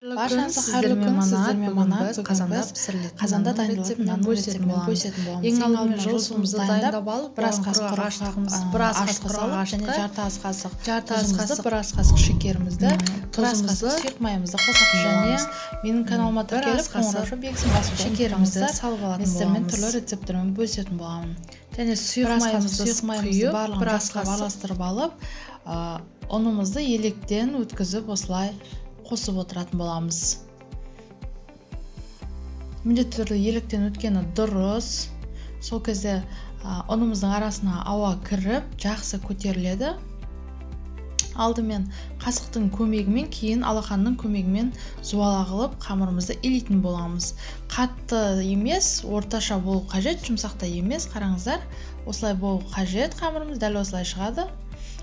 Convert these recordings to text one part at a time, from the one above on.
Баршаңызға сіздермен қазанда дайындалатын нан бөлісетін боламыз. Ең алдымен жылысымызды дайындап алып, бір ас қасық құрғақшылығымыз, бір ас қасық құрғақ және жарты ас қасық тұзымызды, бір ас қасық шекерімізді, тұзымызды, сұйық майымызды қосатын боламыз. Менің каналыма тіркеліп, қоңырау бексін басып шекерімізді салып алатын боламыз. Түрлі рецептермен бөлісетін боламын. Және сұйық майымызды құйып, бір асқа араластырып алып, ұнымызды електен өткізіп осылай қосып отыратын боламыз. Міндетті түрде електен өткені дұрыс. Сол кезде ұнымыздың арасына ауа кіріп, жақсы көтеріледі. Алдымен қасықтың көмегімен, кейін алақанның көмегімен зуала қылып қамырымызды илейтін боламыз. Қатты емес, орташа болу қажет, жұмсақта емес. Қараңыздар, осылай болу қажет қамырымыз, дәл осылай шығады.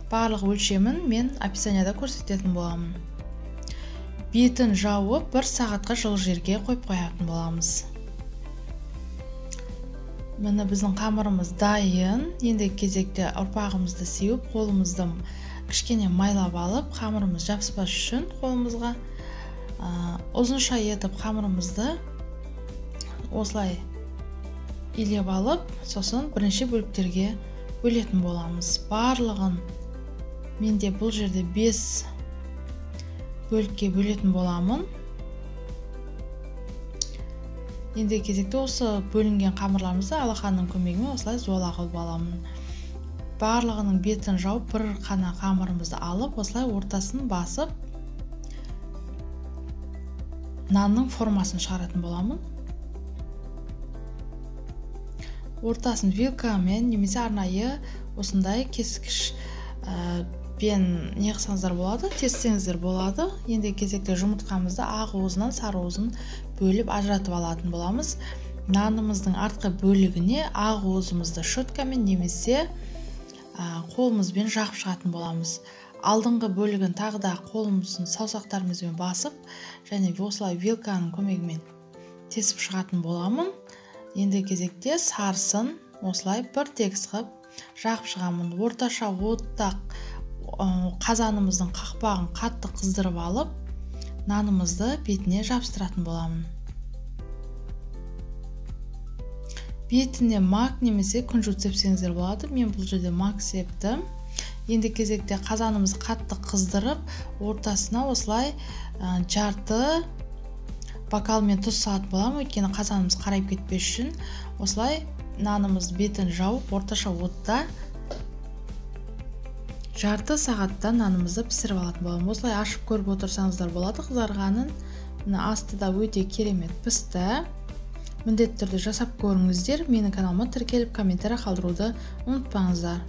Барлық өлшемін мен описанияда көрсететін боламын. Бетін жауып, 1 сағатқа жылы жерге қойып қоятын боламыз. Міне біздің қамырымыз дайын. Енді кезекте ұрпағымызды сеуіп, қолымызды кішкене майлап алып, қамырымыз жабыспас үшін қолымызға ұзынша етіп қамырымызды осылай илеп алып, сосын бірінші бөліктерге бөлетін боламыз. Барлығын менде бұл жерде 5 бөлікке бөлетін боламын. Енді кезекте осы бөлінген қамырларымызды алақанның көмегімен осылай зуала қылып аламын. Барлығының бетін жауып, бір қана қамырымызды алып, осылай ортасын басып, нанның формасын шығаратын боламын. Ортасын вилкамен немесе арнайы осындай кескіш пен не қылсаңыздар болады, тестеңіздер болады. Енді кезекте жұмыртқамызды ақ уызынан сары уызын бөліп ажыратып алатын боламыз. Нанымыздың артқы бөлігіне ақ уызымызды щеткамен немесе қолымызбен жағып шығатын боламыз. Алдыңғы бөлігін тағы да қолымыздың саусақтарымызбен басып, және осылай вилканың көмегімен тесіп шығатын боламын. Енді кезекте сарысын осылай бір тегіс қылып жағып шығамын. Орташа отта қазанымыздың қақпағын қатты қыздырып алып, нанымызды бетіне жабыстыратын боламын. Бетіне мак немесе күнжіт сепсеңіздер болады. Мен бұл жерде мак септім. Енді кезекте қазанымызды қатты қыздырып, ортасына осылай жарты бокалмен тұз салатын боламын. Өйткені қазанымыз қарайып кетпес үшін осылай нанымыз бетін жауып, орташа отта жарты сағатта нанымызды пісіріп алатын боламын. Осылай ашып көріп отырсаңыздар болады қызарғанын. Асты да өте керемет пісті. Міндетті түрде жасап көріңіздер. Менің каналыма тіркеліп комментарий қалдыруды ұмытпаңыздар.